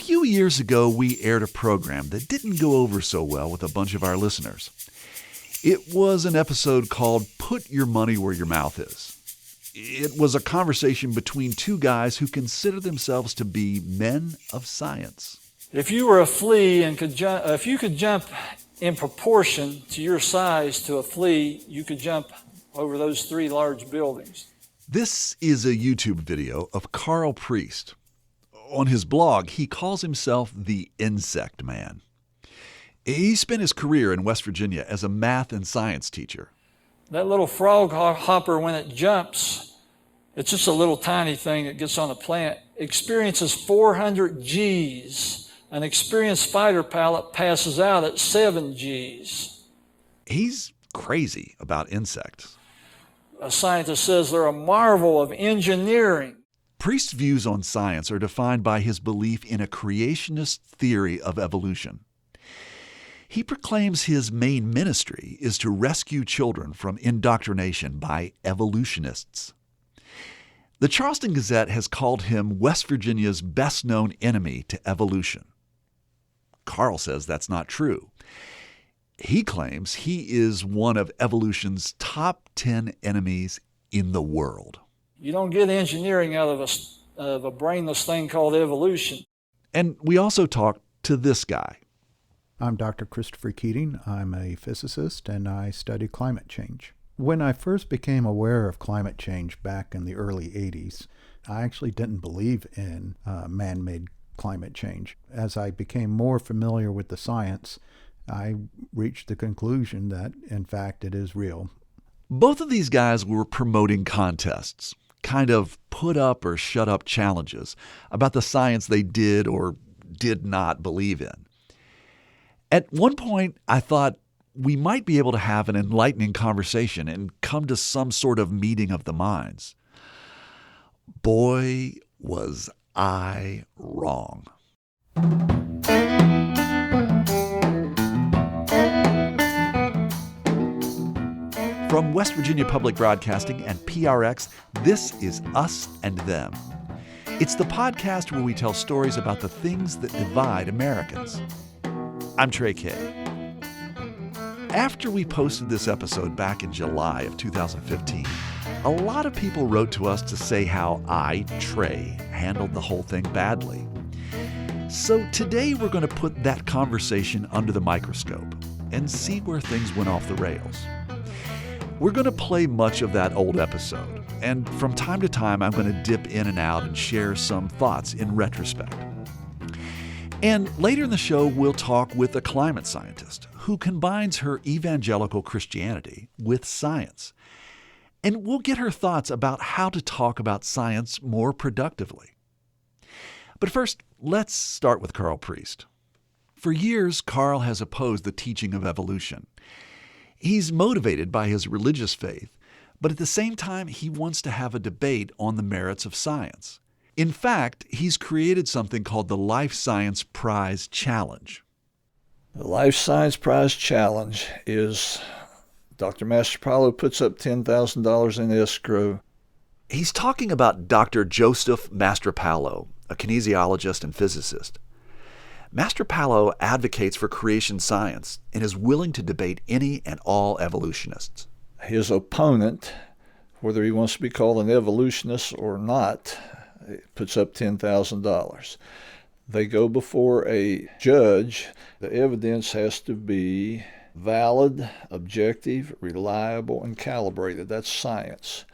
few years ago, we aired a program that didn't go over so well with a bunch of our listeners. It was an episode called Put Your Money Where Your Mouth Is. It was a conversation between two guys who consider themselves to be men of science. If you were a flea and if you could jump in proportion to your size to a flea, you could jump over those 3 large buildings. This is a YouTube video of Carl Priest. On his blog, he calls himself the Insect Man. He spent his career in West Virginia as a math and science teacher. That little frog hopper, when it jumps, it's just a little tiny thing that gets on a plant, experiences 400 Gs. An experienced spider pilot passes out at 7 Gs. He's crazy about insects. A scientist says they're a marvel of engineering. Priest's views on science are defined by his belief in a creationist theory of evolution. He proclaims his main ministry is to rescue children from indoctrination by evolutionists. The Charleston Gazette has called him West Virginia's best-known enemy to evolution. Carl says that's not true. He claims he is one of evolution's top 10 enemies in the world. You don't get engineering out of a brainless thing called evolution. And we also talked to this guy. I'm Dr. Christopher Keating. I'm a physicist and I study climate change. When I first became aware of climate change back in the early 80s, I actually didn't believe in man-made climate change. As I became more familiar with the science, I reached the conclusion that, in fact, it is real. Both of these guys were promoting contests, kind of put up or shut up challenges about the science they did or did not believe in. At one point, I thought we might be able to have an enlightening conversation and come to some sort of meeting of the minds. Boy, was I wrong. From West Virginia Public Broadcasting and PRX, this is Us and Them. It's the podcast where we tell stories about the things that divide Americans. I'm Trey. After we posted this episode back in July of 2015, a lot of people wrote to us to say how I, Trey, handled the whole thing badly. So today we're going to put that conversation under the microscope and see where things went off the rails. We're going to play much of that old episode, and from time to time I'm going to dip in and out and share some thoughts in retrospect. And later in the show, we'll talk with a climate scientist who combines her evangelical Christianity with science. And we'll get her thoughts about how to talk about science more productively. But first, let's start with Carl Priest. For years, Carl has opposed the teaching of evolution. He's motivated by his religious faith, but at the same time, he wants to have a debate on the merits of science. In fact, he's created something called the Life Science Prize Challenge. The Life Science Prize Challenge is Dr. Mastropaolo puts up $10,000 in escrow. He's talking about Dr. Joseph Mastropaolo, a kinesiologist and physicist. Mastropaolo advocates for creation science and is willing to debate any and all evolutionists. His opponent, whether he wants to be called an evolutionist or not, puts up $10,000. They go before a judge. The evidence has to be valid, objective, reliable, and calibrated. That's science.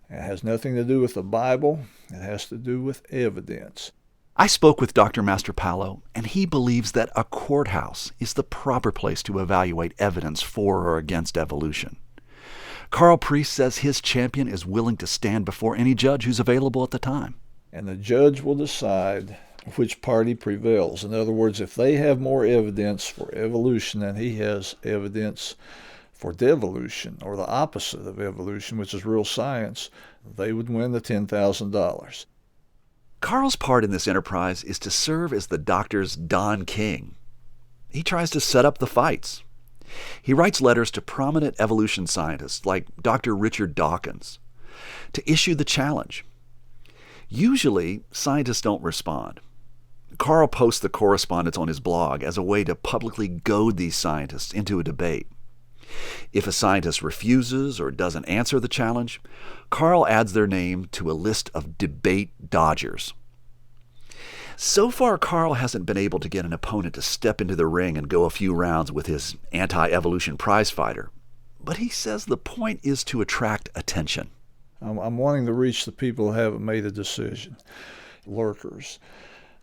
It has nothing to do with the Bible. It has to do with evidence. I spoke with Dr. Mastropaolo, and he believes that a courthouse is the proper place to evaluate evidence for or against evolution. Carl Priest says his champion is willing to stand before any judge who's available at the time. And the judge will decide which party prevails. In other words, if they have more evidence for evolution than he has evidence for devolution, or the opposite of evolution, which is real science, they would win the $10,000. Carl's part in this enterprise is to serve as the doctor's Don King. He tries to set up the fights. He writes letters to prominent evolution scientists like Dr. Richard Dawkins to issue the challenge. Usually, scientists don't respond. Carl posts the correspondence on his blog as a way to publicly goad these scientists into a debate. If a scientist refuses or doesn't answer the challenge, Carl adds their name to a list of debate dodgers. So far, Carl hasn't been able to get an opponent to step into the ring and go a few rounds with his anti-evolution prizefighter. But he says the point is to attract attention. I'm wanting to reach the people who haven't made a decision, lurkers.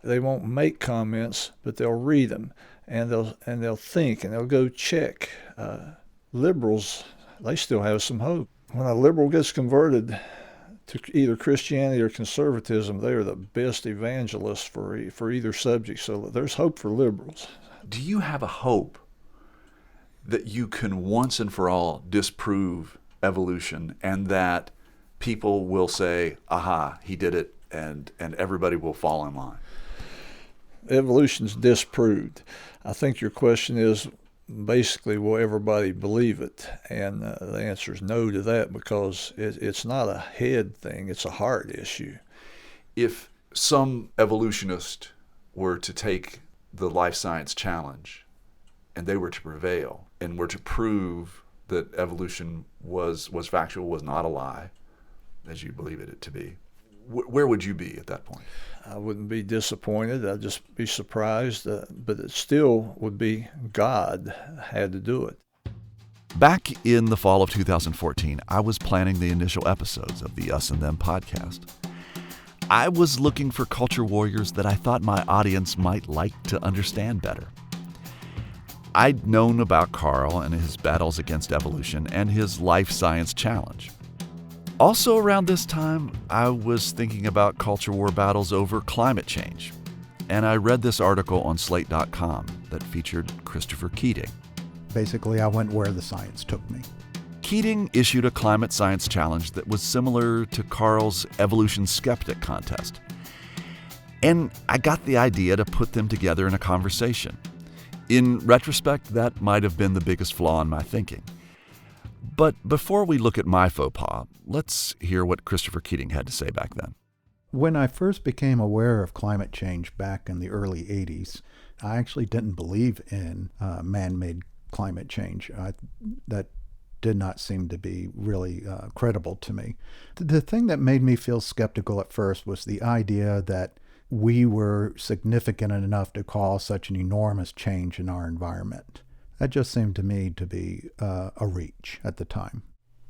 They won't make comments, but they'll read them, and they'll think, and they'll go check. Liberals, they still have some hope. When a liberal gets converted to either Christianity or conservatism, they are the best evangelists for either subject. So there's hope for liberals. Do you have a hope that you can once and for all disprove evolution, and that people will say, aha, he did it, and everybody will fall in line? Evolution's disproved. I think your question is basically, will everybody believe it? And the answer is no to that, because it's not a head thing, it's a heart issue. If some evolutionist were to take the life science challenge and they were to prevail and were to prove that evolution was factual, was not a lie, as you believe it to be, where would you be at that point? I wouldn't be disappointed. I'd just be surprised, but it still would be God had to do it. Back in the fall of 2014, I was planning the initial episodes of the Us and Them podcast. I was looking for culture warriors that I thought my audience might like to understand better. I'd known about Carl and his battles against evolution and his life science challenge. Also around this time, I was thinking about culture war battles over climate change, and I read this article on Slate.com that featured Christopher Keating. Basically, I went where the science took me. Keating issued a climate science challenge that was similar to Carl's evolution skeptic contest. And I got the idea to put them together in a conversation. In retrospect, that might have been the biggest flaw in my thinking. But before we look at my faux pas, let's hear what Christopher Keating had to say back then. When I first became aware of climate change back in the early 80s, I actually didn't believe in man-made climate change. That did not seem to be really credible to me. The thing that made me feel skeptical at first was the idea that we were significant enough to cause such an enormous change in our environment. That just seemed to me to be a reach at the time.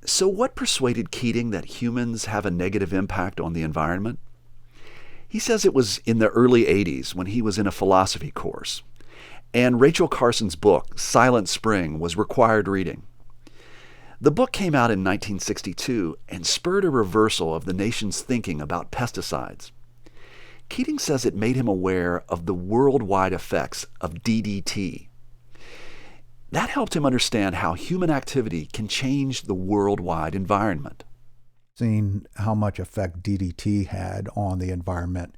So what persuaded Keating that humans have a negative impact on the environment? He says it was in the early 80s when he was in a philosophy course, and Rachel Carson's book, Silent Spring, was required reading. The book came out in 1962 and spurred a reversal of the nation's thinking about pesticides. Keating says it made him aware of the worldwide effects of DDT. That helped him understand how human activity can change the worldwide environment. Seeing how much effect DDT had on the environment,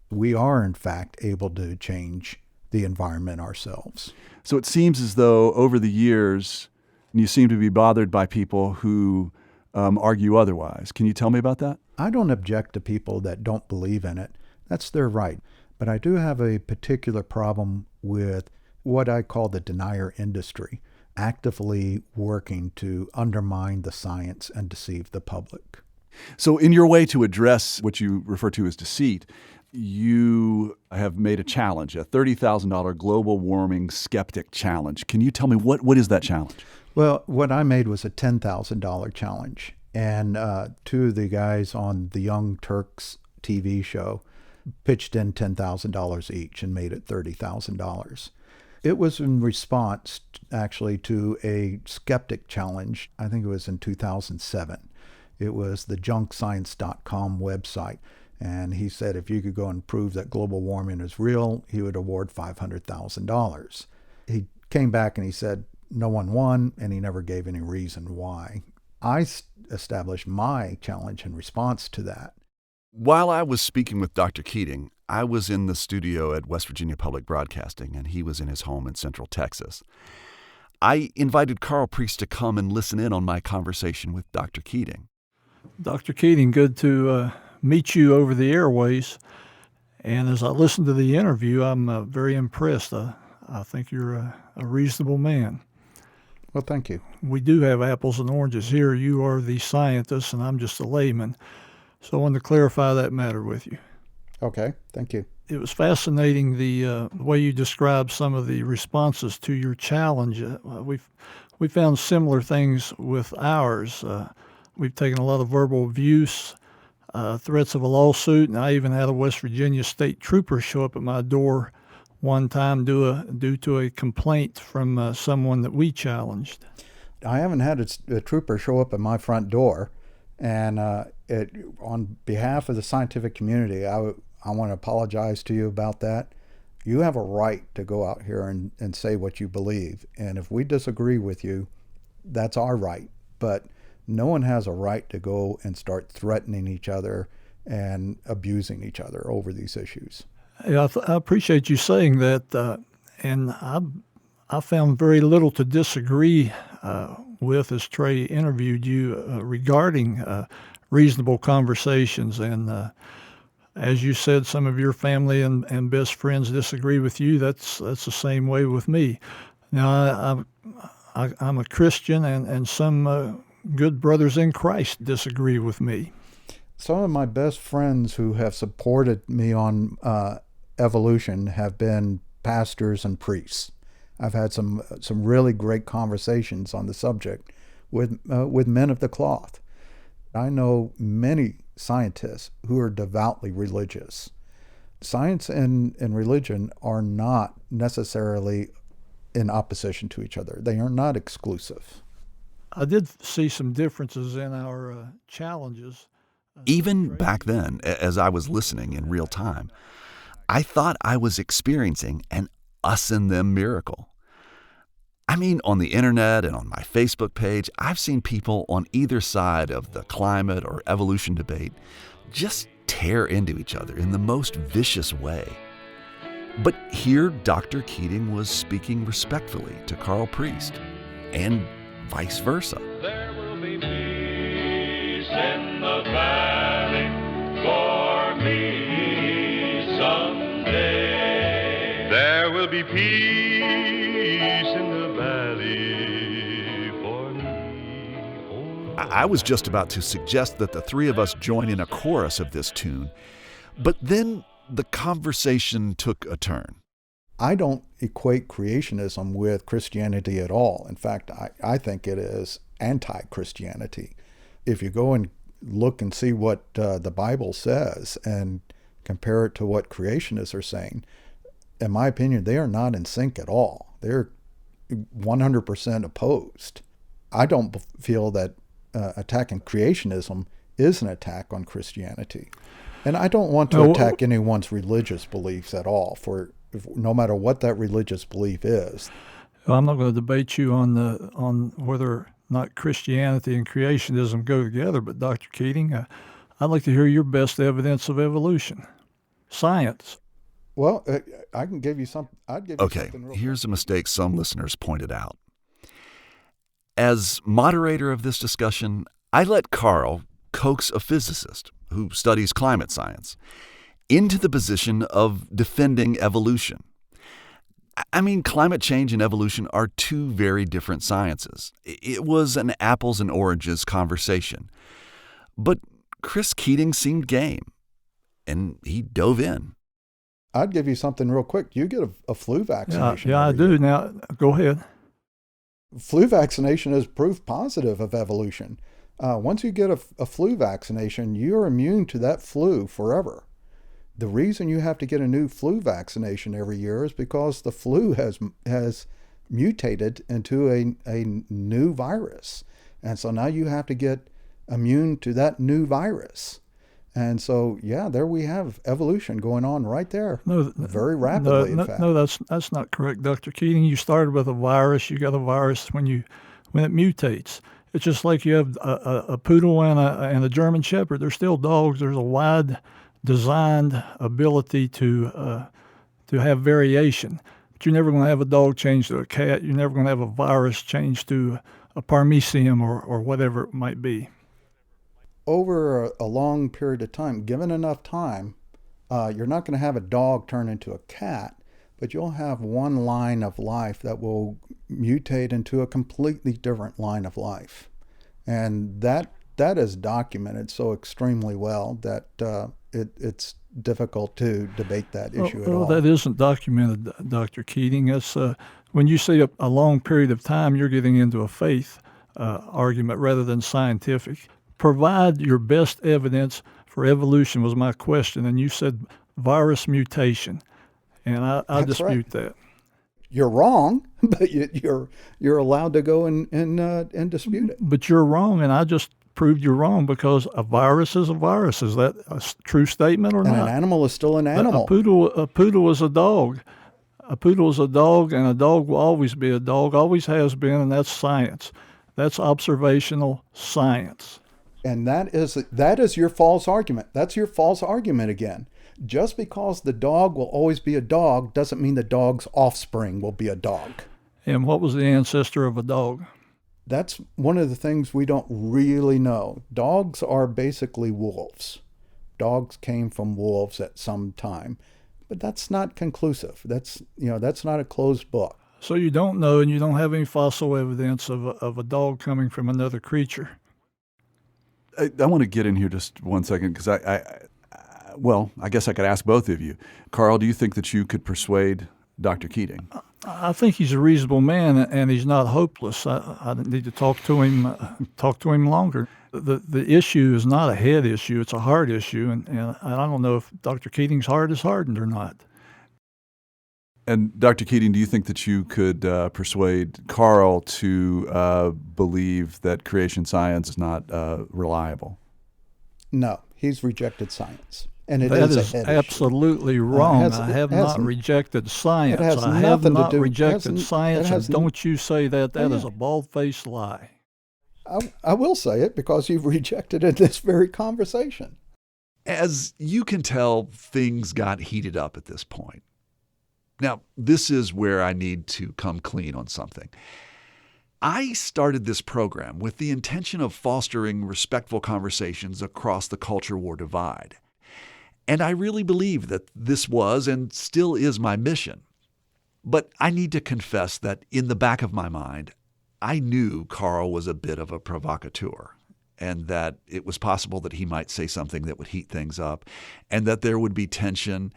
we are in fact able to change the environment ourselves. So it seems as though over the years, you seem to be bothered by people who argue otherwise. Can you tell me about that? I don't object to people that don't believe in it. That's their right. But I do have a particular problem with what I call the denier industry, actively working to undermine the science and deceive the public. So in your way to address what you refer to as deceit, you have made a challenge, a $30,000 global warming skeptic challenge. Can you tell me what is that challenge? Well, what I made was a $10,000 challenge. And two of the guys on the Young Turks TV show pitched in $10,000 each and made it $30,000. It was in response, actually, to a skeptic challenge. I think it was in 2007. It was the junkscience.com website. And he said if you could go and prove that global warming is real, he would award $500,000. He came back and he said no one won, and he never gave any reason why. I established my challenge in response to that. While I was speaking with Dr. Keating, I was in the studio at West Virginia Public Broadcasting, and he was in his home in Central Texas. I invited Carl Priest to come and listen in on my conversation with Dr. Keating. Dr. Keating, good to meet you over the airways. And as I listened to the interview, I'm very impressed. I think you're a reasonable man. Well, thank you. We do have apples and oranges here. You are the scientist, and I'm just a layman. So I wanted to clarify that matter with you. Okay, thank you. It was fascinating the way you described some of the responses to your challenge. We found similar things with ours. We've taken a lot of verbal abuse, threats of a lawsuit, and I even had a West Virginia state trooper show up at my door one time due to a complaint from someone that we challenged. I haven't had a trooper show up at my front door, and on behalf of the scientific community, I want to apologize to you about that. You have a right to go out here and say what you believe, and if we disagree with you, that's our right. But no one has a right to go and start threatening each other and abusing each other over these issues. Yeah, I appreciate you saying that, and I found very little to disagree with as Trey interviewed you regarding reasonable conversations. And as you said, some of your family and best friends disagree with you. That's the same way with me. Now, I'm a Christian, and some good brothers in Christ disagree with me. Some of my best friends who have supported me on evolution have been pastors and priests. I've had some really great conversations on the subject with men of the cloth. I know many scientists who are devoutly religious. Science and religion are not necessarily in opposition to each other. They are not exclusive. I did see some differences in our challenges. Even back then, as I was listening in real time, I thought I was experiencing an us and them miracle. I mean, on the internet and on my Facebook page, I've seen people on either side of the climate or evolution debate just tear into each other in the most vicious way. But here, Dr. Keating was speaking respectfully to Carl Priest, and vice versa. There will be peace in the valley for me someday. There will be peace in the valley for me. I was just about to suggest that the three of us join in a chorus of this tune, but then the conversation took a turn. I don't equate creationism with Christianity at all. In fact, I think it is anti-Christianity. If you go and look and see what the Bible says and compare it to what creationists are saying, in my opinion, they are not in sync at all. They're 100% opposed. I don't feel that attacking creationism is an attack on Christianity. And I don't want to attack anyone's religious beliefs at all, no matter what that religious belief is. Well, I'm not going to debate you on whether or not Christianity and creationism go together, but Dr. Keating, I'd like to hear your best evidence of evolution. Science. Well, I can give you something. Okay, here's a mistake some listeners pointed out. As moderator of this discussion, I let Carl coax a physicist who studies climate science into the position of defending evolution. I mean, climate change and evolution are two very different sciences. It was an apples and oranges conversation. But Chris Keating seemed game, and he dove in. I'd give you something real quick. You get a flu vaccination. Yeah, I do. Now, go ahead. Flu vaccination is proof positive of evolution. Once you get a flu vaccination, you're immune to that flu forever. The reason you have to get a new flu vaccination every year is because the flu has mutated into a new virus. And so now you have to get immune to that new virus. And so, yeah, there we have evolution going on right there. Very rapidly, in fact. No, that's not correct, Dr. Keating. You started with a virus. You got a virus when it mutates. It's just like you have a poodle and a German Shepherd. They're still dogs. There's a wide designed ability to have variation. But you're never going to have a dog change to a cat. You're never going to have a virus change to a paramecium or whatever it might be. Over a long period of time, given enough time, You're not going to have a dog turn into a cat, but you'll have one line of life that will mutate into a completely different line of life. And that is documented so extremely well that it's difficult to debate that issue at all. That isn't documented, Dr. Keating. It's, when you say a long period of time, you're getting into a faith argument rather than scientific. Provide your best evidence for evolution was my question, and you said virus mutation, and I dispute that. You're wrong, but you're allowed to go and dispute it. But you're wrong, and I just proved you're wrong because a virus is a virus. Is that a true statement or not? And an animal is still an animal. A poodle is a dog. A poodle is a dog, and a dog will always be a dog, always has been, and that's science. That's observational science. And that is your false argument. That's your false argument again. Just because the dog will always be a dog doesn't mean the dog's offspring will be a dog. And what was the ancestor of a dog? That's one of the things we don't really know. Dogs are basically wolves. Dogs came from wolves at some time, but that's not conclusive. That's not a closed book. So you don't know, and you don't have any fossil evidence of a dog coming from another creature. I want to get in here just 1 second because I guess I could ask both of you. Carl, do you think that you could persuade Dr. Keating? I think he's a reasonable man, and he's not hopeless. I need to talk to him longer. The issue is not a head issue; it's a heart issue, and I don't know if Dr. Keating's heart is hardened or not. And Dr. Keating, do you think that you could persuade Carl to believe that creation science is not reliable? No, he's rejected science. And that is absolutely wrong. I have not rejected science. I have not rejected science, and don't you say that. That is a bald-faced lie. I will say it because you've rejected it in this very conversation. As you can tell, things got heated up at this point. Now, this is where I need to come clean on something. I started this program with the intention of fostering respectful conversations across the culture war divide. And I really believe that this was and still is my mission. But I need to confess that in the back of my mind, I knew Carl was a bit of a provocateur, and that it was possible that he might say something that would heat things up, and that there would be tension.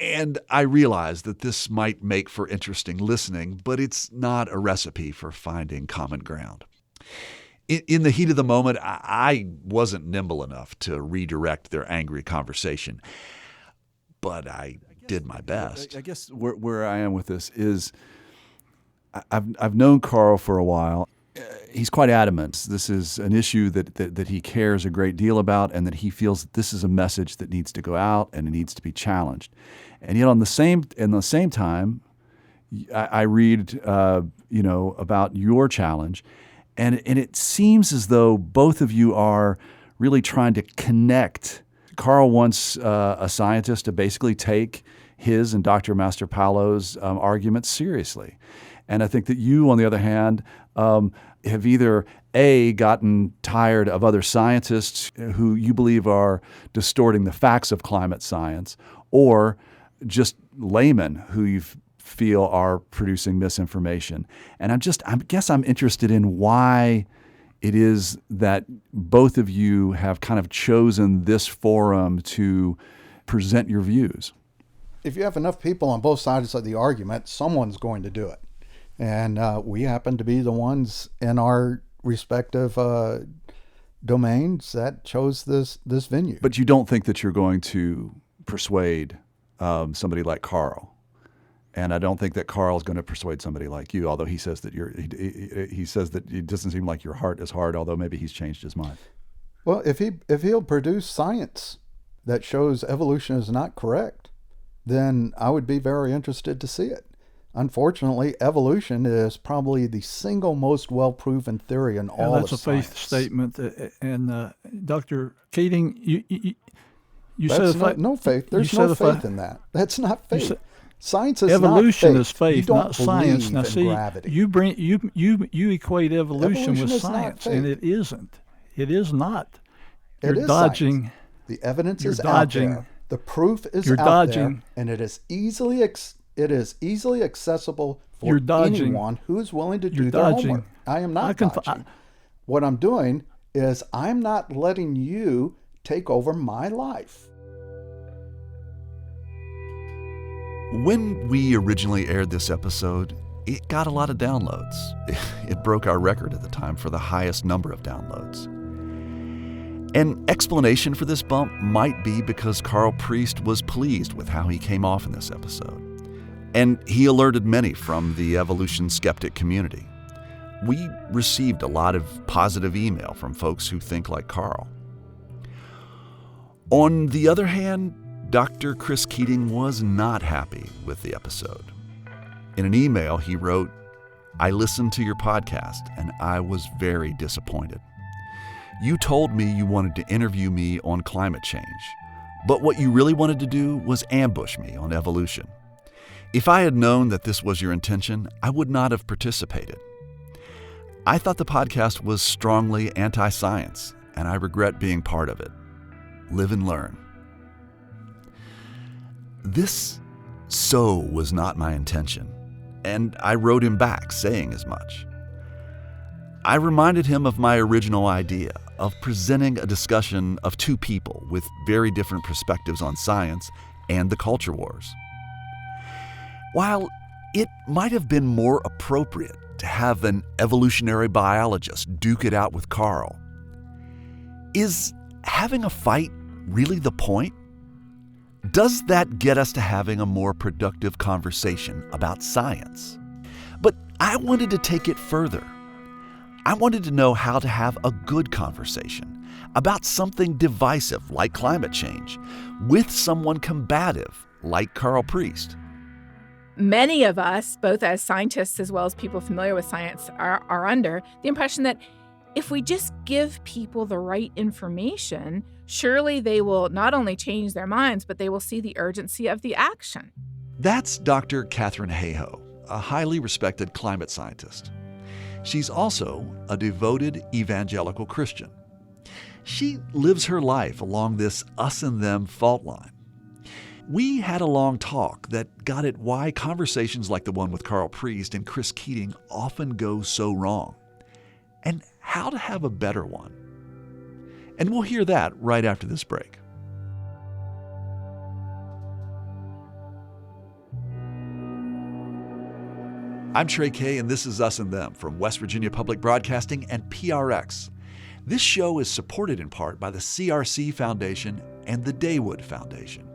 And I realized that this might make for interesting listening, but it's not a recipe for finding common ground. In the heat of the moment, I wasn't nimble enough to redirect their angry conversation, but I did my best. I guess where I am with this is I've known Carl for a while. He's quite adamant. This is an issue that he cares a great deal about, and that he feels that this is a message that needs to go out and it needs to be challenged. And yet, in the same time, I read about your challenge, and it seems as though both of you are really trying to connect. Carl wants a scientist to basically take his and Dr. Mastropaolo's arguments seriously. And I think that you, on the other hand, have either A, gotten tired of other scientists who you believe are distorting the facts of climate science, or just laymen who you feel are producing misinformation. And I guess I'm interested in why it is that both of you have kind of chosen this forum to present your views. If you have enough people on both sides of the argument, someone's going to do it. And we happen to be the ones in our respective domains that chose this venue. But you don't think that you're going to persuade somebody like Carl, and I don't think that Carl's going to persuade somebody like you. Although he says that he says that it doesn't seem like your heart is hard. Although maybe he's changed his mind. Well, if he'll produce science that shows evolution is not correct, then I would be very interested to see it. Unfortunately, evolution is probably the single most well-proven theory in all of science. That's a faith statement. And Dr. Keating, you said no faith. There's no faith in that. That's not faith. Science is evolution not faith. is faith, you don't not science. Now, see, gravity. you equate evolution with science, and it isn't. It is not. You're dodging. Science. The evidence is out there. The proof is You're out dodging. there, and it is easily accessible for You're dodging. anyone who is willing to do You're their dodging. homework. I am not I can- dodging. What I'm doing is I'm not letting you take over my life. When we originally aired this episode, it got a lot of downloads. It broke our record at the time for the highest number of downloads. An explanation for this bump might be because Carl Priest was pleased with how he came off in this episode. And he alerted many from the evolution skeptic community. We received a lot of positive email from folks who think like Carl. On the other hand, Dr. Chris Keating was not happy with the episode. In an email, he wrote, "I listened to your podcast and I was very disappointed. You told me you wanted to interview me on climate change, but what you really wanted to do was ambush me on evolution. If I had known that this was your intention, I would not have participated. I thought the podcast was strongly anti-science, and I regret being part of it. Live and learn." This was not my intention, and I wrote him back saying as much. I reminded him of my original idea of presenting a discussion of two people with very different perspectives on science and the culture wars. While it might have been more appropriate to have an evolutionary biologist duke it out with Carl, is having a fight really the point? Does that get us to having a more productive conversation about science? But I wanted to take it further. I wanted to know how to have a good conversation about something divisive like climate change with someone combative like Carl Priest. Many of us, both as scientists as well as people familiar with science, are under the impression that if we just give people the right information, surely they will not only change their minds, but they will see the urgency of the action. That's Dr. Katharine Hayhoe, a highly respected climate scientist. She's also a devoted evangelical Christian. She lives her life along this us and them fault line. We had a long talk that got at why conversations like the one with Carl Priest and Chris Keating often go so wrong, and how to have a better one. And we'll hear that right after this break. I'm Trey Kay, and this is Us and Them from West Virginia Public Broadcasting and PRX. This show is supported in part by the CRC Foundation and the Daywood Foundation.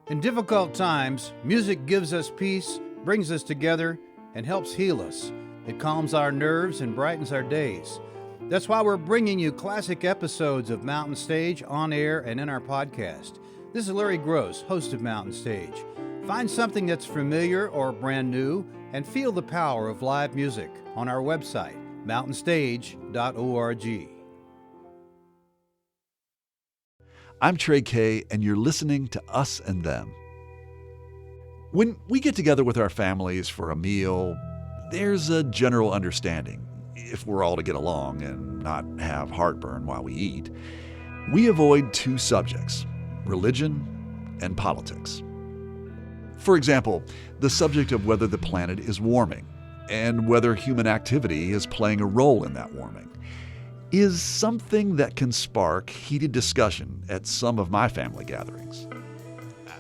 In difficult times, music gives us peace, brings us together, and helps heal us. It calms our nerves and brightens our days. That's why we're bringing you classic episodes of Mountain Stage on air and in our podcast. This is Larry Gross, host of Mountain Stage. Find something that's familiar or brand new and feel the power of live music on our website, mountainstage.org. I'm Trey Kay, and you're listening to Us and Them. When we get together with our families for a meal, there's a general understanding, if we're all to get along and not have heartburn while we eat, we avoid two subjects, religion and politics. For example, the subject of whether the planet is warming and whether human activity is playing a role in that warming is something that can spark heated discussion at some of my family gatherings.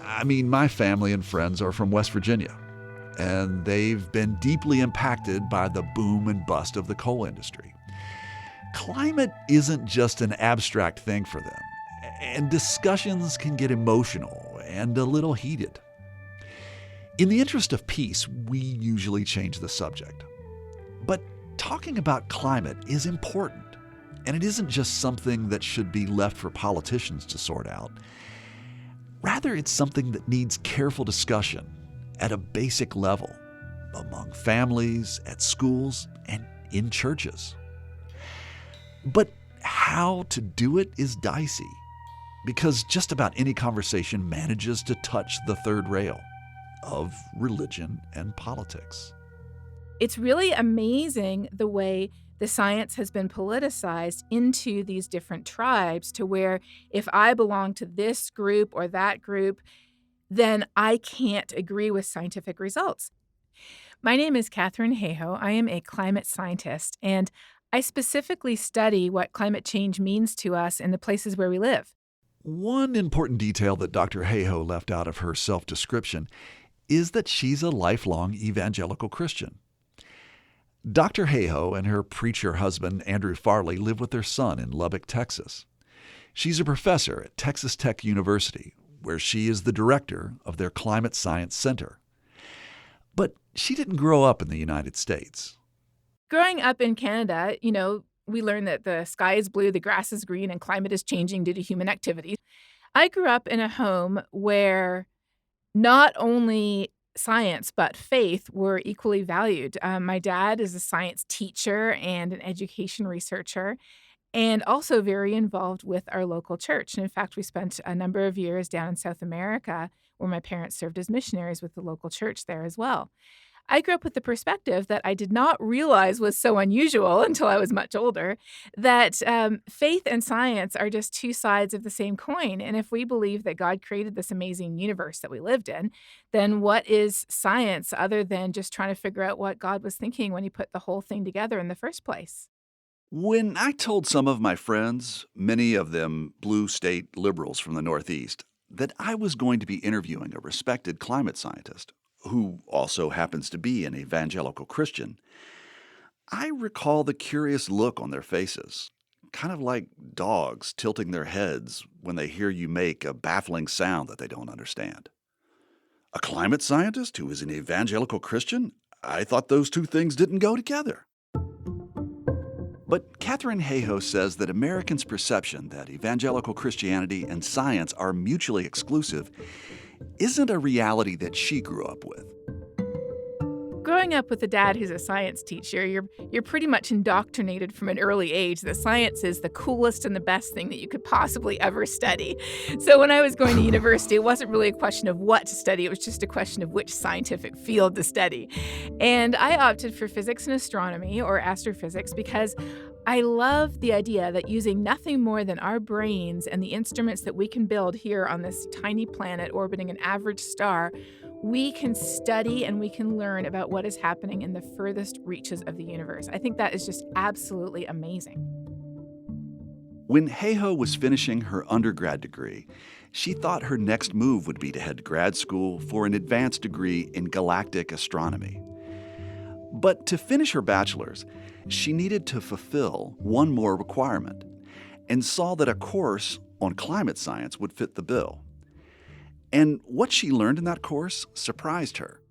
I mean, my family and friends are from West Virginia, and they've been deeply impacted by the boom and bust of the coal industry. Climate isn't just an abstract thing for them, and discussions can get emotional and a little heated. In the interest of peace, we usually change the subject. But talking about climate is important, and it isn't just something that should be left for politicians to sort out. Rather, it's something that needs careful discussion at a basic level among families, at schools, and in churches. But how to do it is dicey. because just about any conversation manages to touch the third rail of religion and politics. It's really amazing the way the science has been politicized into these different tribes to where if I belong to this group or that group, then I can't agree with scientific results. My name is Katharine Hayhoe. I am a climate scientist, and I specifically study what climate change means to us in the places where we live. One important detail that Dr. Hayhoe left out of her self-description is that she's a lifelong evangelical Christian. Dr. Hayhoe and her preacher husband, Andrew Farley, live with their son in Lubbock, Texas. She's a professor at Texas Tech University, where she is the director of their Climate Science Center. But she didn't grow up in the United States. Growing up in Canada, we learn that the sky is blue, the grass is green, and climate is changing due to human activity. I grew up in a home where not only science but faith were equally valued. My dad is a science teacher and an education researcher, and also very involved with our local church. And in fact, we spent a number of years down in South America where my parents served as missionaries with the local church there as well. I grew up with the perspective that I did not realize was so unusual until I was much older, that faith and science are just two sides of the same coin. And if we believe that God created this amazing universe that we lived in, then what is science other than just trying to figure out what God was thinking when he put the whole thing together in the first place? When I told some of my friends, many of them blue state liberals from the Northeast, that I was going to be interviewing a respected climate scientist, who also happens to be an evangelical Christian, I recall the curious look on their faces, kind of like dogs tilting their heads when they hear you make a baffling sound that they don't understand. A climate scientist who is an evangelical Christian? I thought those two things didn't go together. But Katharine Hayhoe says that Americans' perception that evangelical Christianity and science are mutually exclusive isn't a reality that she grew up with. Growing up with a dad who's a science teacher, you're pretty much indoctrinated from an early age that science is the coolest and the best thing that you could possibly ever study. So when I was going to university, it wasn't really a question of what to study. It was just a question of which scientific field to study. And I opted for physics and astronomy, or astrophysics, because I love the idea that using nothing more than our brains and the instruments that we can build here on this tiny planet orbiting an average star, we can study and we can learn about what is happening in the furthest reaches of the universe. I think that is just absolutely amazing. When Hayhoe was finishing her undergrad degree, she thought her next move would be to head to grad school for an advanced degree in galactic astronomy. But to finish her bachelor's, she needed to fulfill one more requirement and saw that a course on climate science would fit the bill. And what she learned in that course surprised her.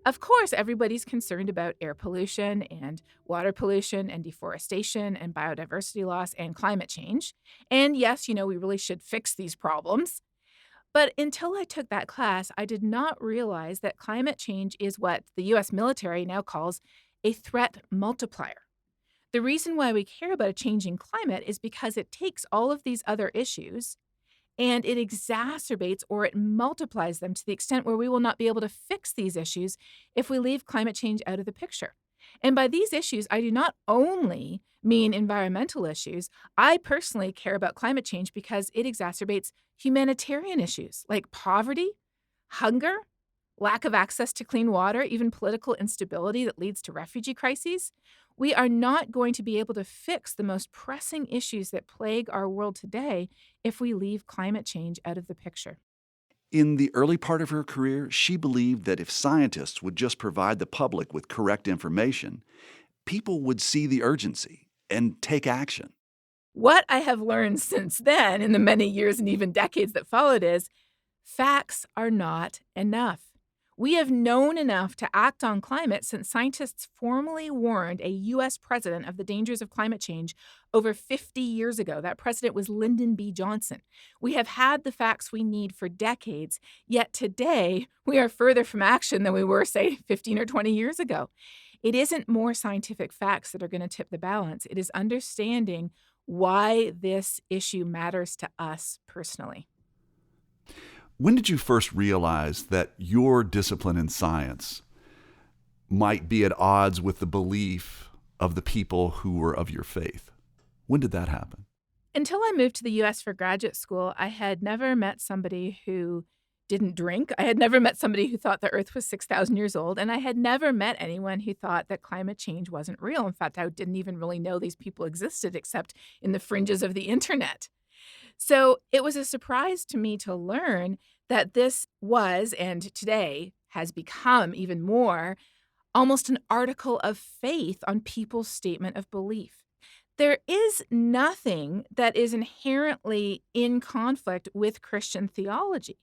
Of course, everybody's concerned about air pollution and water pollution and deforestation and biodiversity loss and climate change. And yes, we really should fix these problems. But until I took that class, I did not realize that climate change is what the U.S. military now calls a threat multiplier. The reason why we care about a changing climate is because it takes all of these other issues and it exacerbates or it multiplies them to the extent where we will not be able to fix these issues if we leave climate change out of the picture. And by these issues, I do not only mean environmental issues. I personally care about climate change because it exacerbates humanitarian issues like poverty, hunger, lack of access to clean water, even political instability that leads to refugee crises. We are not going to be able to fix the most pressing issues that plague our world today if we leave climate change out of the picture. In the early part of her career, she believed that if scientists would just provide the public with correct information, people would see the urgency and take action. What I have learned since then, in the many years and even decades that followed, is facts are not enough. We have known enough to act on climate since scientists formally warned a U.S. president of the dangers of climate change over 50 years ago. That president was Lyndon B. Johnson. We have had the facts we need for decades, yet today we are further from action than we were, say, 15 or 20 years ago. It isn't more scientific facts that are going to tip the balance. It is understanding why this issue matters to us personally. When did you first realize that your discipline in science might be at odds with the belief of the people who were of your faith? When did that happen? Until I moved to the U.S. for graduate school, I had never met somebody who didn't drink. I had never met somebody who thought the Earth was 6,000 years old, and I had never met anyone who thought that climate change wasn't real. In fact, I didn't even really know these people existed except in the fringes of the internet. So it was a surprise to me to learn that this was, and today has become even more, almost an article of faith on people's statement of belief. There is nothing that is inherently in conflict with Christian theology.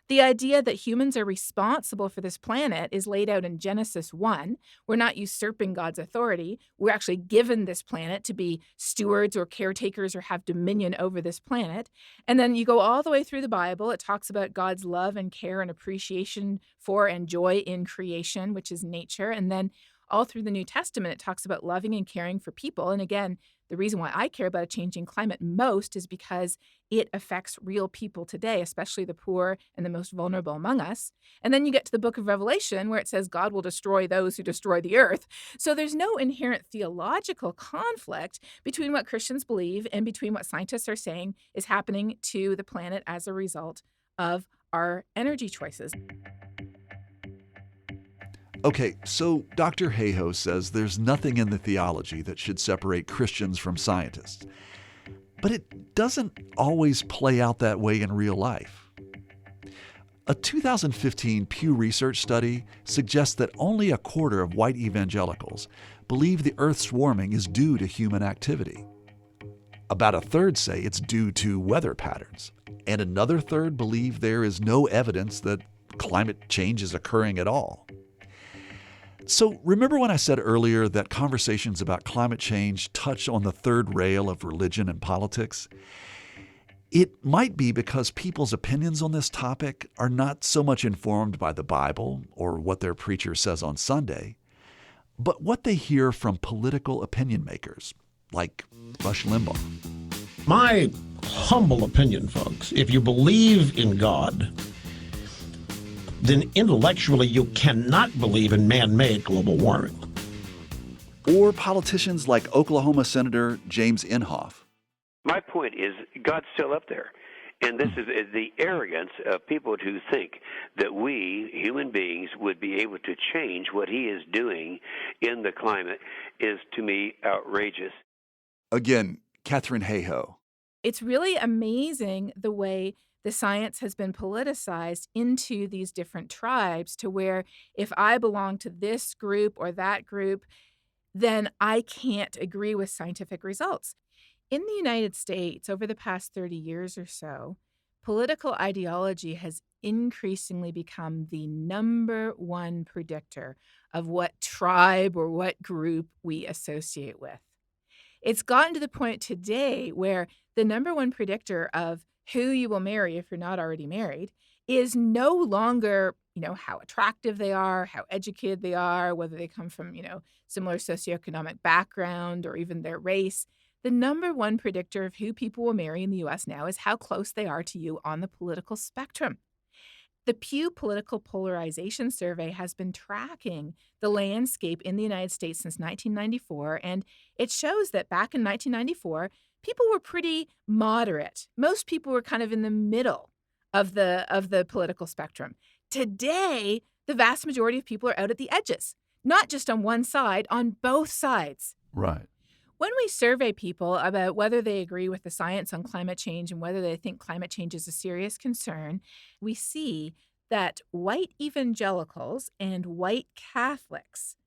The idea that humans are responsible for this planet is laid out in Genesis 1. We're not usurping God's authority. We're actually given this planet to be stewards or caretakers or have dominion over this planet. And then you go all the way through the Bible. It talks about God's love and care and appreciation for and joy in creation, which is nature. And then all through the New Testament, it talks about loving and caring for people. And again, the reason why I care about a changing climate most is because it affects real people today, especially the poor and the most vulnerable among us. And then you get to the book of Revelation where it says God will destroy those who destroy the earth. So there's no inherent theological conflict between what Christians believe and between what scientists are saying is happening to the planet as a result of our energy choices. Okay, so Dr. Hayhoe says there's nothing in the theology that should separate Christians from scientists. But it doesn't always play out that way in real life. A 2015 Pew Research study suggests that only a quarter of white evangelicals believe the Earth's warming is due to human activity. About a third say it's due to weather patterns, and another third believe there is no evidence that climate change is occurring at all. So remember when I said earlier that conversations about climate change touch on the third rail of religion and politics? It might be because people's opinions on this topic are not so much informed by the Bible or what their preacher says on Sunday, but what they hear from political opinion makers, like Rush Limbaugh. My humble opinion, folks, if you believe in God, then intellectually you cannot believe in man-made global warming. Or politicians like Oklahoma Senator James Inhofe. My point is, God's still up there. And this is the arrogance of people who think that we, human beings, would be able to change what he is doing in the climate is, to me, outrageous. Again, Katharine Hayhoe. It's really amazing the way the science has been politicized into these different tribes to where if I belong to this group or that group, then I can't agree with scientific results. In the United States, over the past 30 years or so, political ideology has increasingly become the number one predictor of what tribe or what group we associate with. It's gotten to the point today where the number one predictor of who you will marry if you're not already married is no longer, how attractive they are, how educated they are, whether they come from, similar socioeconomic background or even their race. The number one predictor of who people will marry in the U.S. now is how close they are to you on the political spectrum. The Pew Political Polarization Survey has been tracking the landscape in the United States since 1994, and it shows that back in 1994, people were pretty moderate. Most people were kind of in the middle of the political spectrum. Today, the vast majority of people are out at the edges, not just on one side, on both sides. Right. When we survey people about whether they agree with the science on climate change and whether they think climate change is a serious concern, we see that white evangelicals and white Catholics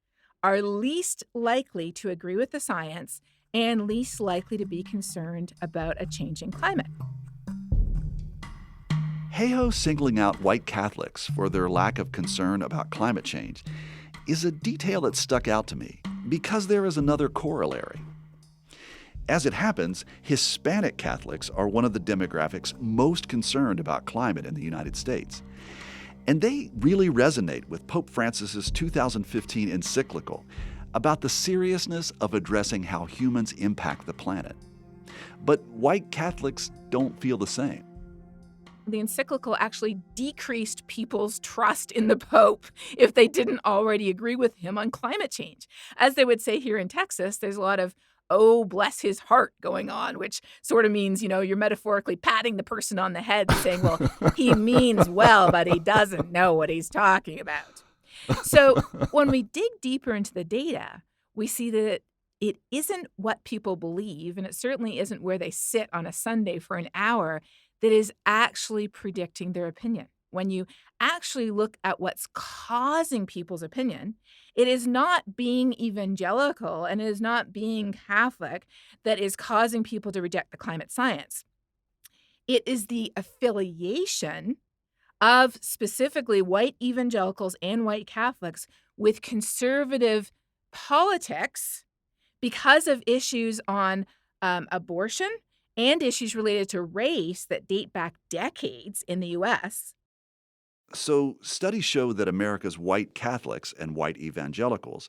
are least likely to agree with the science and least likely to be concerned about a changing climate. Hayhoe singling out white Catholics for their lack of concern about climate change is a detail that stuck out to me because there is another corollary. As it happens, Hispanic Catholics are one of the demographics most concerned about climate in the United States. And they really resonate with Pope Francis's 2015 encyclical about the seriousness of addressing how humans impact the planet. But white Catholics don't feel the same. The encyclical actually decreased people's trust in the Pope if they didn't already agree with him on climate change. As they would say here in Texas, there's a lot of, oh, bless his heart going on, which sort of means, you're metaphorically patting the person on the head and saying, well, he means well, but he doesn't know what he's talking about. So when we dig deeper into the data, we see that it isn't what people believe, and it certainly isn't where they sit on a Sunday for an hour that is actually predicting their opinion. When you actually look at what's causing people's opinion, it is not being evangelical and it is not being Catholic that is causing people to reject the climate science. It is the affiliation of specifically white evangelicals and white Catholics with conservative politics because of issues on abortion and issues related to race that date back decades in the U.S. So studies show that America's white Catholics and white evangelicals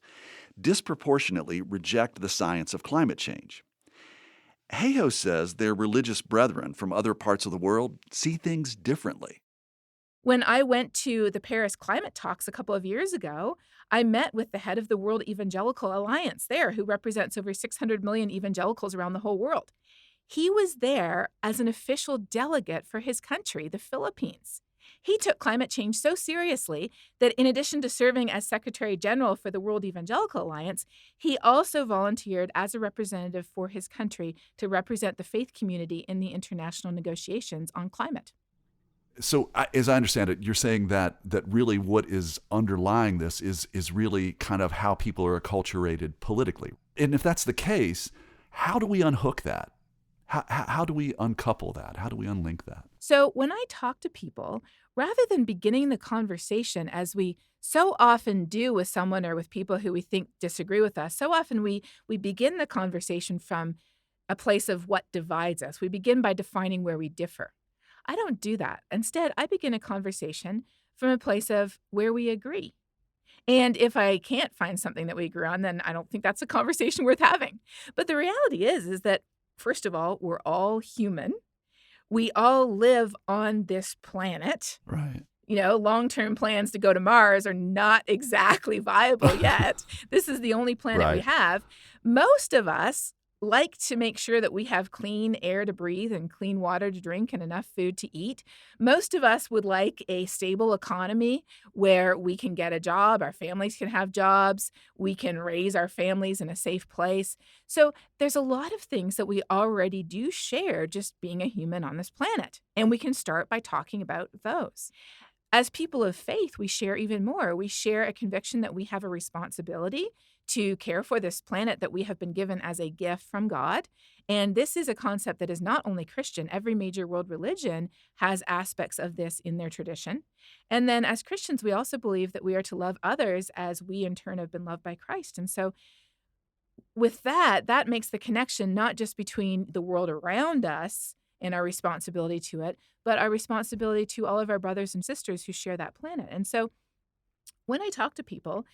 disproportionately reject the science of climate change. Hayhoe says their religious brethren from other parts of the world see things differently. When I went to the Paris climate talks a couple of years ago, I met with the head of the World Evangelical Alliance there, who represents over 600 million evangelicals around the whole world. He was there as an official delegate for his country, the Philippines. He took climate change so seriously that in addition to serving as Secretary General for the World Evangelical Alliance, he also volunteered as a representative for his country to represent the faith community in the international negotiations on climate. So as I understand it, you're saying that really what is underlying this is really kind of how people are acculturated politically. And if that's the case, how do we unhook that? How do we uncouple that? How do we unlink that? So when I talk to people, rather than beginning the conversation as we so often do with someone or with people who we think disagree with us, so often we begin the conversation from a place of what divides us. We begin by defining where we differ. I don't do that. Instead, I begin a conversation from a place of where we agree. And if I can't find something that we agree on, then I don't think that's a conversation worth having. But the reality is that, first of all, we're all human. We all live on this planet. Right. Long-term plans to go to Mars are not exactly viable yet. This is the only planet we have. Most of us like to make sure that we have clean air to breathe and clean water to drink and enough food to eat. Most of us would like a stable economy where we can get a job, our families can have jobs, we can raise our families in a safe place. So there's a lot of things that we already do share just being a human on this planet. And we can start by talking about those. As people of faith, we share even more. We share a conviction that we have a responsibility to care for this planet that we have been given as a gift from God. And this is a concept that is not only Christian. Every major world religion has aspects of this in their tradition. And then as Christians, we also believe that we are to love others as we in turn have been loved by Christ. And so with that makes the connection not just between the world around us and our responsibility to it, but our responsibility to all of our brothers and sisters who share that planet. And so when I talk to people,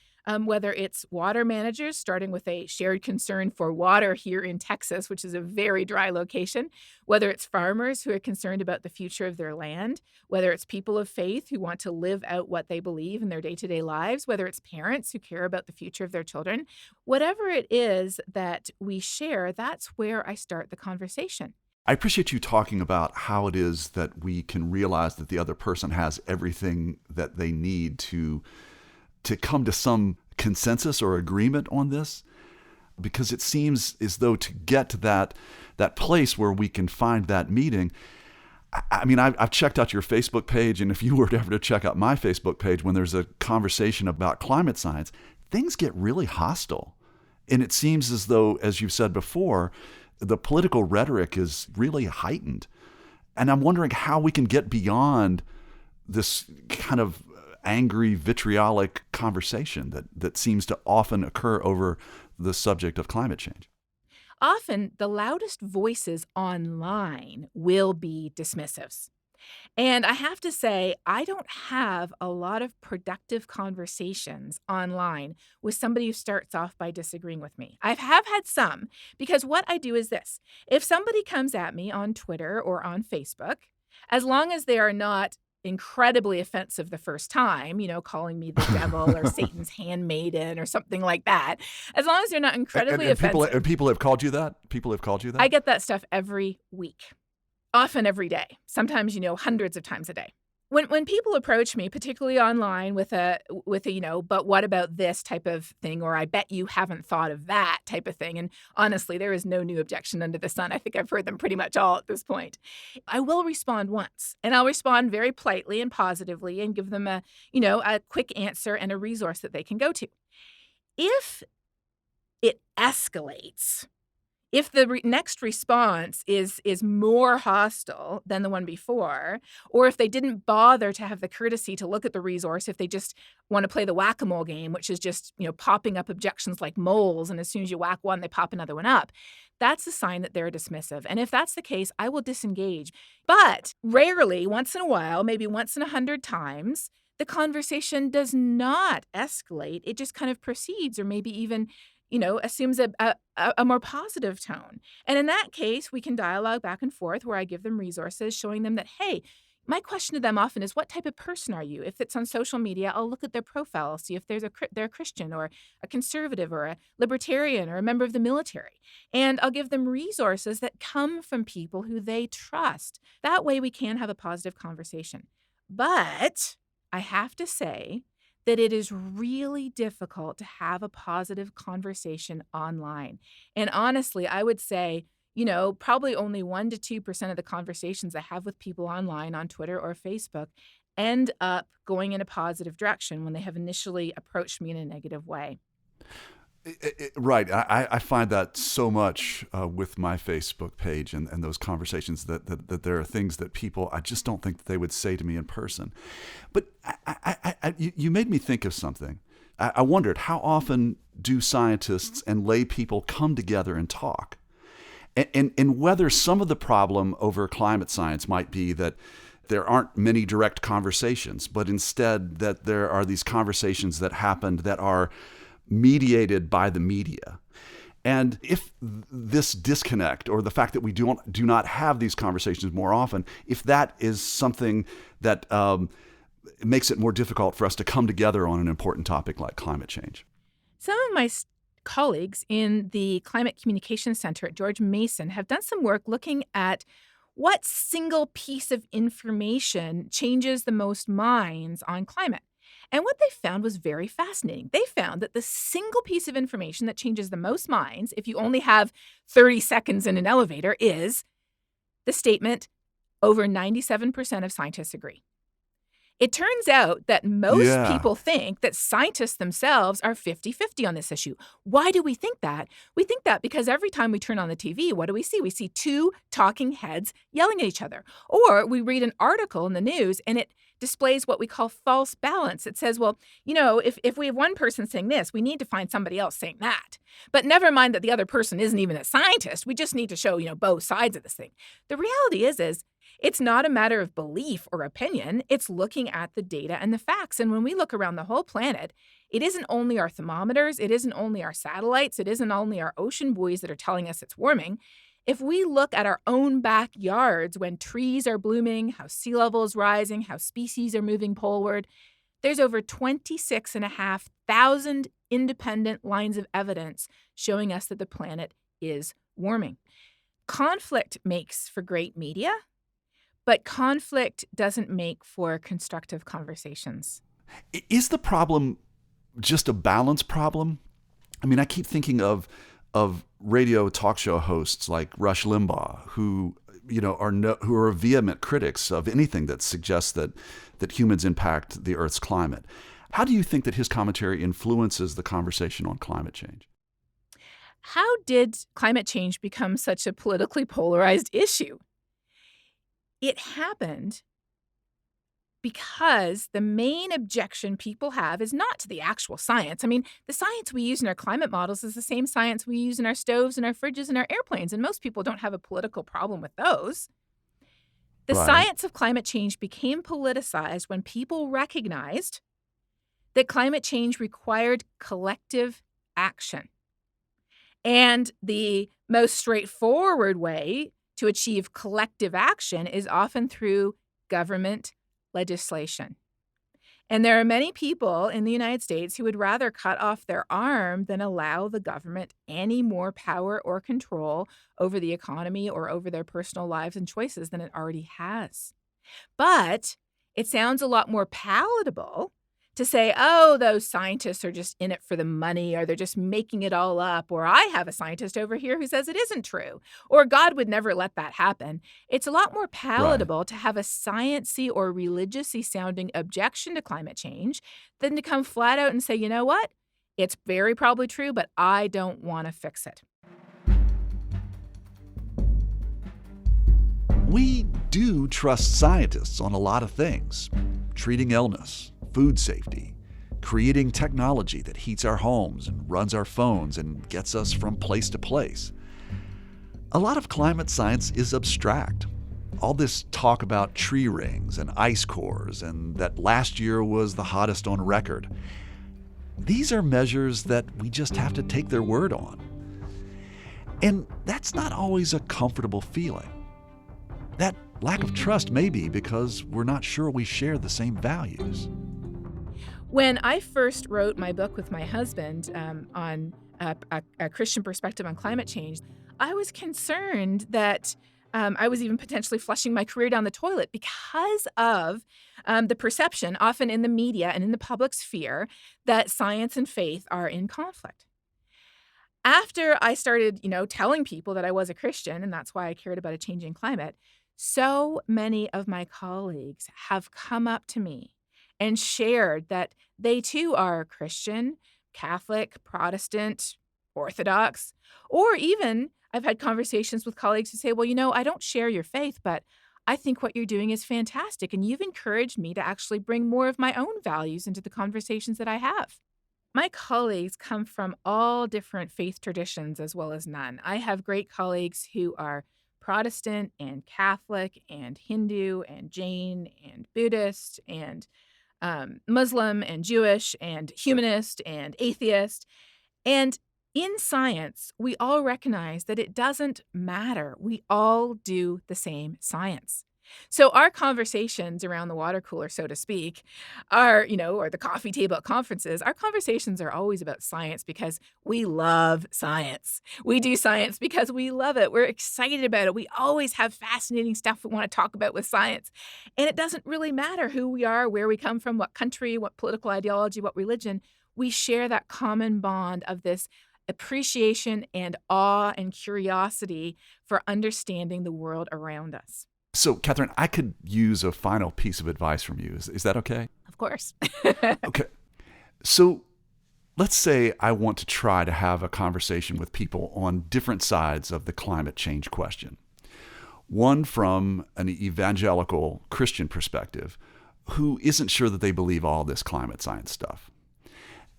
whether it's water managers, starting with a shared concern for water here in Texas, which is a very dry location, whether it's farmers who are concerned about the future of their land, whether it's people of faith who want to live out what they believe in their day-to-day lives, whether it's parents who care about the future of their children, whatever it is that we share, that's where I start the conversation. I appreciate you talking about how it is that we can realize that the other person has everything that they need to come to some consensus or agreement on this, because it seems as though to get to that place where we can find that meeting. I mean, I've checked out your Facebook page, and if you were ever to check out my Facebook page when there's a conversation about climate science, things get really hostile. And it seems as though, as you've said before, the political rhetoric is really heightened. And I'm wondering how we can get beyond this kind of angry, vitriolic conversation that seems to often occur over the subject of climate change. Often, the loudest voices online will be dismissives. And I have to say, I don't have a lot of productive conversations online with somebody who starts off by disagreeing with me. I have had some, because what I do is this. If somebody comes at me on Twitter or on Facebook, as long as they are not incredibly offensive the first time, calling me the devil or Satan's handmaiden or something like that, as long as they're not incredibly offensive. People have called you that? People have called you that? I get that stuff every week. Often every day, sometimes, hundreds of times a day. When people approach me, particularly online with a but what about this type of thing, or I bet you haven't thought of that type of thing. And honestly, there is no new objection under the sun. I think I've heard them pretty much all at this point. I will respond once, and I'll respond very politely and positively and give them a quick answer and a resource that they can go to. If it escalates, if the next response is more hostile than the one before, or if they didn't bother to have the courtesy to look at the resource, if they just want to play the whack-a-mole game, which is just, popping up objections like moles, and as soon as you whack one, they pop another one up, that's a sign that they're dismissive. And if that's the case, I will disengage. But rarely, once in a while, maybe once in 100 times, the conversation does not escalate. It just kind of proceeds, or maybe even assumes a more positive tone. And in that case, we can dialogue back and forth where I give them resources, showing them that, hey, my question to them often is, what type of person are you? If it's on social media, I'll look at their profile, see if they're a Christian or a conservative or a libertarian or a member of the military. And I'll give them resources that come from people who they trust. That way we can have a positive conversation. But I have to say that it is really difficult to have a positive conversation online. And honestly, I would say, probably only 1% to 2% of the conversations I have with people online on Twitter or Facebook end up going in a positive direction when they have initially approached me in a negative way. Right. I find that so much with my Facebook page and those conversations that there are things that people, I just don't think that they would say to me in person. But you made me think of something. I wondered, how often do scientists and lay people come together and talk? And whether some of the problem over climate science might be that there aren't many direct conversations, but instead that there are these conversations that happened that are mediated by the media. And if this disconnect, or the fact that we do not have these conversations more often, if that is something that makes it more difficult for us to come together on an important topic like climate change. Some of my colleagues in the Climate Communication Center at George Mason have done some work looking at what single piece of information changes the most minds on climate. And what they found was very fascinating. They found that the single piece of information that changes the most minds, if you only have 30 seconds in an elevator, is the statement, over 97% of scientists agree. It turns out that most people think that scientists themselves are 50-50 on this issue. Why do we think that? We think that because every time we turn on the TV, what do we see? We see two talking heads yelling at each other. Or we read an article in the news and it displays what we call false balance. It says, well, if we have one person saying this, we need to find somebody else saying that. But never mind that the other person isn't even a scientist. We just need to show, both sides of this thing. The reality is it's not a matter of belief or opinion. It's looking at the data and the facts. And when we look around the whole planet, it isn't only our thermometers, it isn't only our satellites, it isn't only our ocean buoys that are telling us it's warming. If we look at our own backyards when trees are blooming, how sea level is rising, how species are moving poleward, there's over 26,500 independent lines of evidence showing us that the planet is warming. Conflict makes for great media, but conflict doesn't make for constructive conversations. Is the problem just a balance problem? I mean, I keep thinking of radio talk show hosts like Rush Limbaugh, who are vehement critics of anything that suggests that humans impact the Earth's climate. How do you think that his commentary influences the conversation on climate change? How did climate change become such a politically polarized issue? It happened because the main objection people have is not to the actual science. I mean, the science we use in our climate models is the same science we use in our stoves and our fridges and our airplanes, and most people don't have a political problem with those. The Right. science of climate change became politicized when people recognized that climate change required collective action. And the most straightforward way to achieve collective action is often through government legislation. And there are many people in the United States who would rather cut off their arm than allow the government any more power or control over the economy or over their personal lives and choices than it already has. But it sounds a lot more palatable to say, oh, those scientists are just in it for the money, or they're just making it all up, or I have a scientist over here who says it isn't true, or God would never let that happen. It's a lot more palatable to have a science-y or religious-y sounding objection to climate change than to come flat out and say, you know what? It's very probably true, but I don't want to fix it. We do trust scientists on a lot of things: treating illness, food safety, creating technology that heats our homes and runs our phones and gets us from place to place. A lot of climate science is abstract. All this talk about tree rings and ice cores and that last year was the hottest on record. These are measures that we just have to take their word on. And that's not always a comfortable feeling. That lack of trust may be because we're not sure we share the same values. When I first wrote my book with my husband on a Christian perspective on climate change, I was concerned that I was even potentially flushing my career down the toilet because of the perception, often in the media and in the public sphere, that science and faith are in conflict. After I started, telling people that I was a Christian, and that's why I cared about a changing climate, so many of my colleagues have come up to me and shared that they too are Christian, Catholic, Protestant, Orthodox, or even I've had conversations with colleagues who say, well, I don't share your faith, but I think what you're doing is fantastic, and you've encouraged me to actually bring more of my own values into the conversations that I have. My colleagues come from all different faith traditions as well as none. I have great colleagues who are Protestant and Catholic and Hindu and Jain and Buddhist and Muslim and Jewish and humanist and atheist. And in science, we all recognize that it doesn't matter. We all do the same science. So our conversations around the water cooler, so to speak, are, or the coffee table at conferences, our conversations are always about science because we love science. We do science because we love it. We're excited about it. We always have fascinating stuff we want to talk about with science. And it doesn't really matter who we are, where we come from, what country, what political ideology, what religion. We share that common bond of this appreciation and awe and curiosity for understanding the world around us. So, Katharine, I could use a final piece of advice from you. Is that okay? Of course. Okay. So, let's say I want to try to have a conversation with people on different sides of the climate change question. One from an evangelical Christian perspective who isn't sure that they believe all this climate science stuff.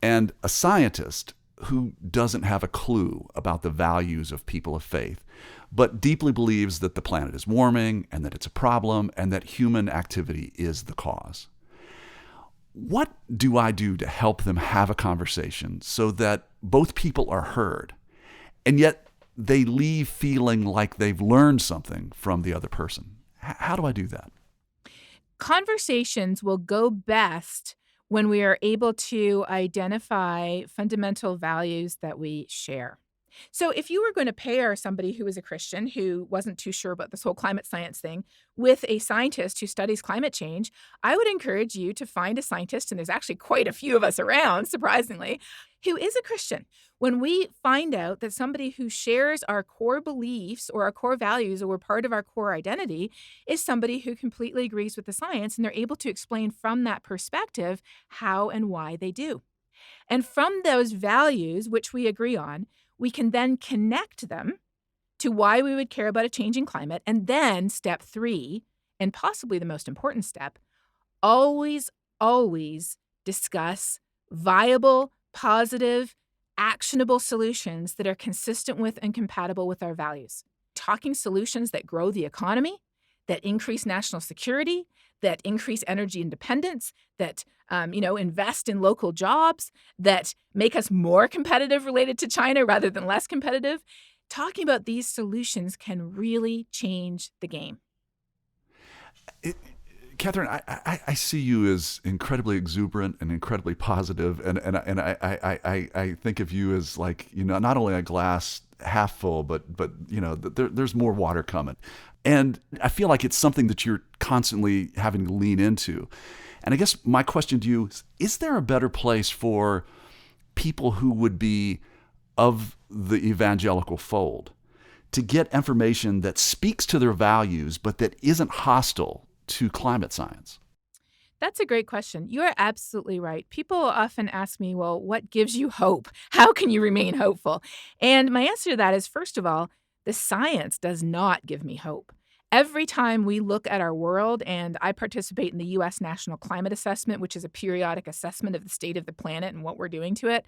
And a scientist who doesn't have a clue about the values of people of faith, but deeply believes that the planet is warming and that it's a problem and that human activity is the cause. What do I do to help them have a conversation so that both people are heard and yet they leave feeling like they've learned something from the other person? How do I do that? Conversations will go best when we are able to identify fundamental values that we share. So if you were going to pair somebody who is a Christian who wasn't too sure about this whole climate science thing with a scientist who studies climate change, I would encourage you to find a scientist, and there's actually quite a few of us around, surprisingly, who is a Christian. When we find out that somebody who shares our core beliefs or our core values or part of our core identity is somebody who completely agrees with the science, and they're able to explain from that perspective how and why they do. And from those values, which we agree on, we can then connect them to why we would care about a changing climate. And then step 3, and possibly the most important step, always discuss viable, positive, actionable solutions that are consistent with and compatible with our values. Talking solutions that grow the economy, that increase national security, that increase energy independence, that invest in local jobs, that make us more competitive related to China rather than less competitive. Talking about these solutions can really change the game. Katharine, I see you as incredibly exuberant and incredibly positive, and I think of you as not only a glass half full, but there's more water coming, and I feel like it's something that you're constantly having to lean into. And I guess my question to you is there a better place for people who would be of the evangelical fold to get information that speaks to their values, but that isn't hostile to climate science? That's a great question. You are absolutely right. People often ask me, well, what gives you hope? How can you remain hopeful? And my answer to that is, first of all, the science does not give me hope. Every time we look at our world, and I participate in the U.S. National Climate Assessment, which is a periodic assessment of the state of the planet and what we're doing to it,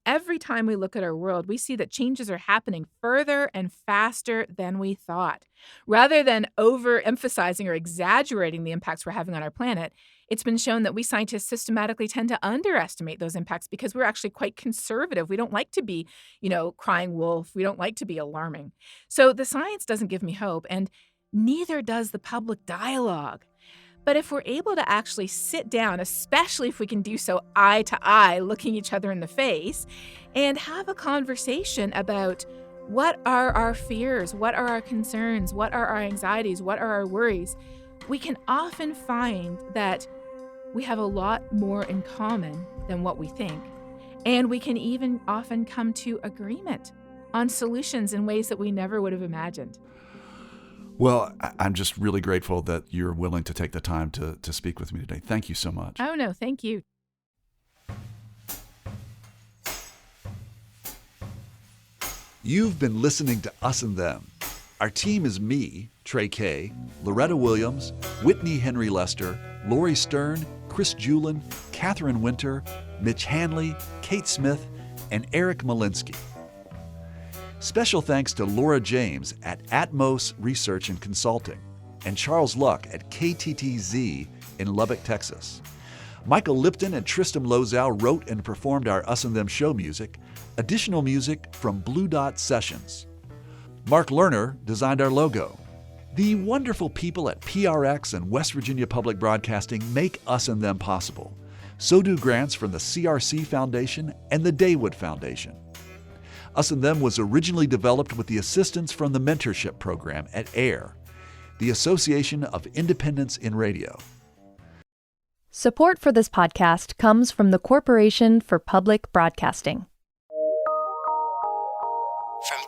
every time we look at our world, we see that changes are happening further and faster than we thought. Rather than overemphasizing or exaggerating the impacts we're having on our planet, it's been shown that we scientists systematically tend to underestimate those impacts because we're actually quite conservative. We don't like to be, crying wolf. We don't like to be alarming. So the science doesn't give me hope, and neither does the public dialogue. But if we're able to actually sit down, especially if we can do so eye to eye, looking each other in the face, and have a conversation about what are our fears, what are our concerns, what are our anxieties, what are our worries, we can often find that we have a lot more in common than what we think. And we can even often come to agreement on solutions in ways that we never would have imagined. Well, I'm just really grateful that you're willing to take the time to speak with me today. Thank you so much. Oh, no, thank you. You've been listening to Us and Them. Our team is me, Trey K, Loretta Williams, Whitney Henry Lester, Lori Stern, Chris Julin, Catherine Winter, Mitch Hanley, Kate Smith, and Eric Malinsky. Special thanks to Laura James at Atmos Research and Consulting and Charles Luck at KTTZ in Lubbock, Texas. Michael Lipton and Tristam Lozow wrote and performed our Us and Them show music. Additional music from Blue Dot Sessions. Mark Lerner designed our logo. The wonderful people at PRX and West Virginia Public Broadcasting make Us and Them possible. So do grants from the CRC Foundation and the Daywood Foundation. Us and Them was originally developed with the assistance from the mentorship program at AIR, the Association of Independents in Radio. Support for this podcast comes from the Corporation for Public Broadcasting. From